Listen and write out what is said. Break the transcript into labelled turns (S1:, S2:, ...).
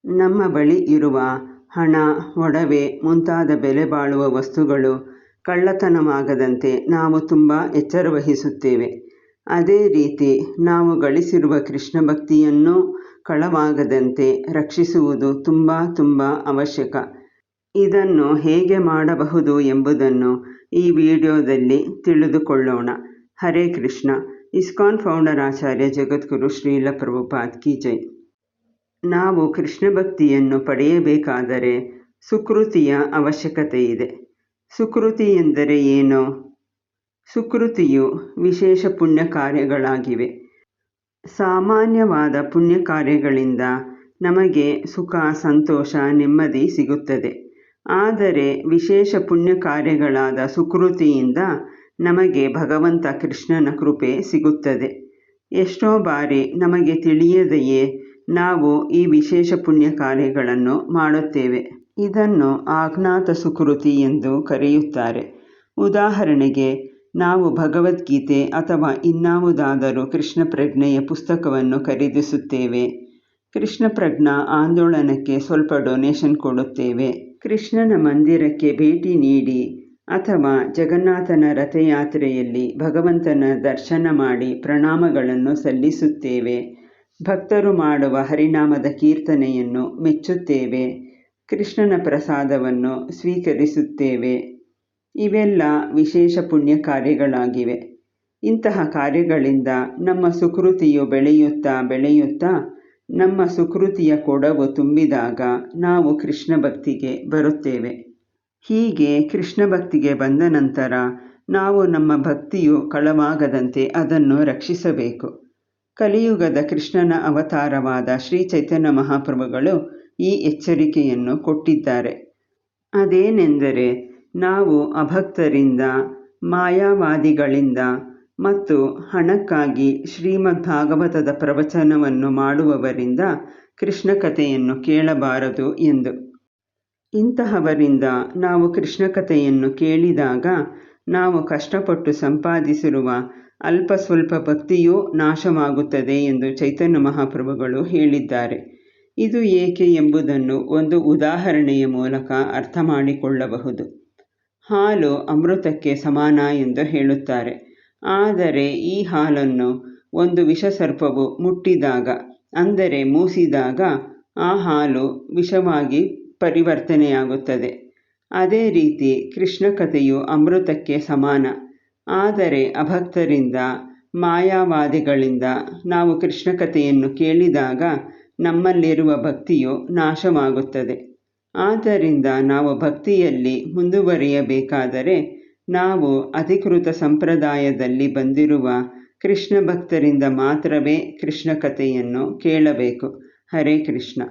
S1: ನಮ್ಮ ಬಳಿ ಇರುವ ಹಣ, ಒಡವೆ ಮುಂತಾದ ಬೆಲೆ ಬಾಳುವ ವಸ್ತುಗಳು ಕಳ್ಳತನವಾಗದಂತೆ ನಾವು ತುಂಬ ಎಚ್ಚರವಹಿಸುತ್ತೇವೆ. ಅದೇ ರೀತಿ ನಾವು ಗಳಿಸಿರುವ ಕೃಷ್ಣ ಭಕ್ತಿಯನ್ನೂ ಕಳವಾಗದಂತೆ ರಕ್ಷಿಸುವುದು ತುಂಬ ಅವಶ್ಯಕ. ಇದನ್ನು ಹೇಗೆ ಮಾಡಬಹುದು ಎಂಬುದನ್ನು ಈ ವಿಡಿಯೋದಲ್ಲಿ ತಿಳಿದುಕೊಳ್ಳೋಣ. ಹರೇ ಕೃಷ್ಣ. ಇಸ್ಕಾನ್ ಫೌಂಡರ್ ಆಚಾರ್ಯ ಜಗದ್ಗುರು ಶ್ರೀಲ ಪ್ರಭುಪಾದ್ ಕಿ ಜೈ. ನಾವು ಕೃಷ್ಣ ಭಕ್ತಿಯನ್ನು ಪಡೆಯಬೇಕಾದರೆ ಸುಕೃತಿಯ ಅವಶ್ಯಕತೆ ಇದೆ. ಸುಕೃತಿ ಎಂದರೆ ಏನು? ಸುಕೃತಿಯು ವಿಶೇಷ ಪುಣ್ಯ ಕಾರ್ಯಗಳಾಗಿವೆ. ಸಾಮಾನ್ಯವಾದ ಪುಣ್ಯ ಕಾರ್ಯಗಳಿಂದ ನಮಗೆ ಸುಖ, ಸಂತೋಷ, ನೆಮ್ಮದಿ ಸಿಗುತ್ತದೆ. ಆದರೆ ವಿಶೇಷ ಪುಣ್ಯ ಕಾರ್ಯಗಳಾದ ಸುಕೃತಿಯಿಂದ ನಮಗೆ ಭಗವಂತ ಕೃಷ್ಣನ ಕೃಪೆ ಸಿಗುತ್ತದೆ. ಎಷ್ಟೋ ಬಾರಿ ನಮಗೆ ತಿಳಿಯದೆಯೇ ನಾವು ಈ ವಿಶೇಷ ಪುಣ್ಯ ಕಾರ್ಯಗಳನ್ನು ಮಾಡುತ್ತೇವೆ. ಇದನ್ನು ಅಜ್ಞಾತ ಸುಕೃತಿ ಎಂದು ಕರೆಯುತ್ತಾರೆ. ಉದಾಹರಣೆಗೆ, ನಾವು ಭಗವದ್ಗೀತೆ ಅಥವಾ ಇನ್ನಾವುದಾದರೂ ಕೃಷ್ಣ ಪ್ರಜ್ಞೆಯ ಪುಸ್ತಕವನ್ನು ಖರೀದಿಸುತ್ತೇವೆ. ಕೃಷ್ಣ ಪ್ರಜ್ಞಾ ಆಂದೋಲನಕ್ಕೆ ಸ್ವಲ್ಪ ಡೊನೇಷನ್ ಕೊಡುತ್ತೇವೆ. ಕೃಷ್ಣನ ಮಂದಿರಕ್ಕೆ ಭೇಟಿ ನೀಡಿ ಅಥವಾ ಜಗನ್ನಾಥನ ರಥಯಾತ್ರೆಯಲ್ಲಿ ಭಗವಂತನ ದರ್ಶನ ಮಾಡಿ ಪ್ರಣಾಮಗಳನ್ನು ಸಲ್ಲಿಸುತ್ತೇವೆ. ಭಕ್ತರು ಮಾಡುವ ಹರಿನಾಮದ ಕೀರ್ತನೆಯನ್ನು ಮೆಚ್ಚುತ್ತೇವೆ. ಕೃಷ್ಣನ ಪ್ರಸಾದವನ್ನು ಸ್ವೀಕರಿಸುತ್ತೇವೆ. ಇವೆಲ್ಲ ವಿಶೇಷ ಪುಣ್ಯ ಕಾರ್ಯಗಳಾಗಿವೆ. ಇಂತಹ ಕಾರ್ಯಗಳಿಂದ ನಮ್ಮ ಸುಕೃತಿಯು ಬೆಳೆಯುತ್ತಾ ನಮ್ಮ ಸುಕೃತಿಯ ಕೊಡವು ತುಂಬಿದಾಗ ನಾವು ಕೃಷ್ಣ ಭಕ್ತಿಗೆ ಬರುತ್ತೇವೆ. ಹೀಗೆ ಕೃಷ್ಣ ಭಕ್ತಿಗೆ ಬಂದ ನಂತರ ನಾವು ನಮ್ಮ ಭಕ್ತಿಯು ಕಳವಾಗದಂತೆ ಅದನ್ನು ರಕ್ಷಿಸಬೇಕು. ಕಲಿಯುಗದ ಕೃಷ್ಣನ ಅವತಾರವಾದ ಶ್ರೀ ಚೈತನ್ಯ ಮಹಾಪ್ರಭುಗಳು ಈ ಎಚ್ಚರಿಕೆಯನ್ನು ಕೊಟ್ಟಿದ್ದಾರೆ. ಅದೇನೆಂದರೆ, ನಾವು ಅಭಕ್ತರಿಂದ, ಮಾಯಾವಾದಿಗಳಿಂದ ಮತ್ತು ಹಣಕ್ಕಾಗಿ ಶ್ರೀಮದ್ ಭಾಗವತದ ಪ್ರವಚನವನ್ನು ಮಾಡುವವರಿಂದ ಕೃಷ್ಣ ಕಥೆಯನ್ನು ಕೇಳಬಾರದು ಎಂದು. ಇಂತಹವರಿಂದ ನಾವು ಕೃಷ್ಣ ಕಥೆಯನ್ನು ಕೇಳಿದಾಗ ನಾವು ಕಷ್ಟಪಟ್ಟು ಸಂಪಾದಿಸಿರುವ ಅಲ್ಪ ಸ್ವಲ್ಪ ಭಕ್ತಿಯೂ ನಾಶವಾಗುತ್ತದೆ ಎಂದು ಚೈತನ್ಯ ಮಹಾಪ್ರಭುಗಳು ಹೇಳಿದ್ದಾರೆ. ಇದು ಏಕೆ ಎಂಬುದನ್ನು ಒಂದು ಉದಾಹರಣೆಯ ಮೂಲಕ ಅರ್ಥ ಮಾಡಿಕೊಳ್ಳಬಹುದು. ಹಾಲು ಅಮೃತಕ್ಕೆ ಸಮಾನ ಎಂದು ಹೇಳುತ್ತಾರೆ. ಆದರೆ ಈ ಹಾಲನ್ನು ಒಂದು ವಿಷಸರ್ಪವು ಮುಟ್ಟಿದಾಗ, ಅಂದರೆ ಮೂಸಿದಾಗ, ಆ ಹಾಲು ವಿಷವಾಗಿ ಪರಿವರ್ತನೆಯಾಗುತ್ತದೆ. ಅದೇ ರೀತಿ ಕೃಷ್ಣ ಕಥೆಯು ಅಮೃತಕ್ಕೆ ಸಮಾನ. ಆದರೆ ಅಭಕ್ತರಿಂದ, ಮಾಯಾವಾದಿಗಳಿಂದ ನಾವು ಕೃಷ್ಣ ಕಥೆಯನ್ನು ಕೇಳಿದಾಗ ನಮ್ಮಲ್ಲಿರುವ ಭಕ್ತಿಯು ನಾಶವಾಗುತ್ತದೆ. ಆದ್ದರಿಂದ ನಾವು ಭಕ್ತಿಯಲ್ಲಿ ಮುಂದುವರಿಯಬೇಕಾದರೆ ನಾವು ಅಧಿಕೃತ ಸಂಪ್ರದಾಯದಲ್ಲಿ ಬಂದಿರುವ ಕೃಷ್ಣ ಭಕ್ತರಿಂದ ಮಾತ್ರವೇ ಕೃಷ್ಣ ಕಥೆಯನ್ನು ಕೇಳಬೇಕು. ಹರೇ ಕೃಷ್ಣ.